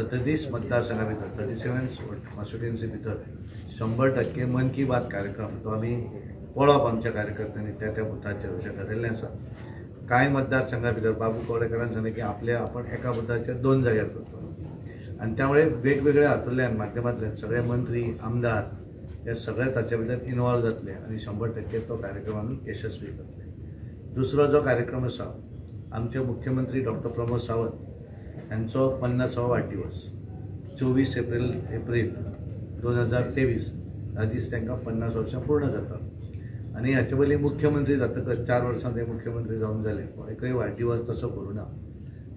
37 मतदारसंघा भितर 37 कॉन्स्टिट्युएन्सी भितर 100% मन की बात कार्यक्रम तो आम्ही पळोवप आमच्या कार्यकर्त्यांनी त्या बुथाचेर अशें ठरयल्लें आसा। कांय मतदारसंघा भितर बाबू कवडेकरान सांगलें की आपले आपण एका बुथाचेर 2 जाग्यार करतो आनी त्यामुळे वेगवेगळ्या हातूंतल्यान माध्यमांतल्यान सगळे मंत्री आमदार हे सगळे ताचे भितर इन्वॉल्व जातले आनी 100% तो कार्यक्रम आमी यशस्वी करतले। दुसरो जो कार्यक्रम आसा आमचे मुख्यमंत्री डॉक्टर प्रमोद सावंत यांचो 50वा वाडदिवस 24 एप्रिल 2023 ह्या दीस तांकां 50 वर्सां पूर्ण जाता आनी हाचे पयलीं मुख्यमंत्री जातकच 4 वर्सां ते मुख्यमंत्री जावन जाले एकय वाडदिवस तसो करूना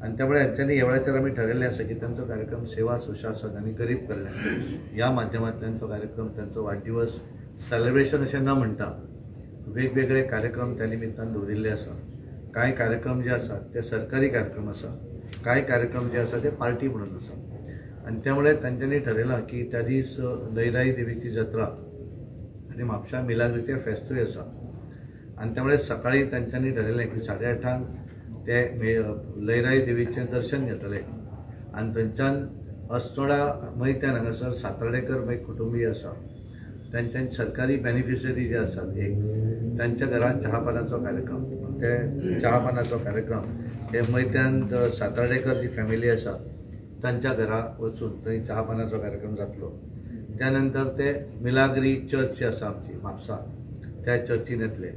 आनी त्यामुळे ह्यांच्यांनी ह्या वेळाचेर आमी ठरयल्लें आसा की तांचो कार्यक्रम सेवा सुशासन आनी गरीब कल्याण ह्या माध्यमांतल्यान तो कार्यक्रम तांचो वाडदिवस सेलिब्रेशन अशें न म्हणटा वेगवेगळे कार्यक्रम त्या निमित्तान दवरिल्ले आसा। कांय कार्यक्रम जे आसात ते सरकारी कार्यक्रम आसा, कांय कार्यक्रम जे आसा ते पार्टी म्हणून आसा आनी त्यामुळे तांच्यांनी ठरयलां की त्या दीस लयराई देवीची जात्रा आनी म्हापशा मिलाग्रीचें फेस्तूय आसा आनी त्यामुळे सकाळी तांच्यांनी ठरयलें की 8:30 ते लयराई देवीचें दर्शन घेतले आनी थंयच्यान अस्तोडा मैत्यान हांगासर सातर्डेकर कुटुंबीय आसा त्यांच्या सरकारी बेनिफिशरी जे आसात एक त्यांच्या घरात चहापानाचो कार्यक्रम ते चहापानाचो कार्यक्रम हे मैत्यान सातर्डेकर जी फॅमिली आसा त्यांच्या घरा वचून थंय चहापानाचो कार्यक्रम जातलो। त्यानंतर ते मिलाग्री चर्च जी आसा आमची म्हापसा त्या चर्चीन येतले।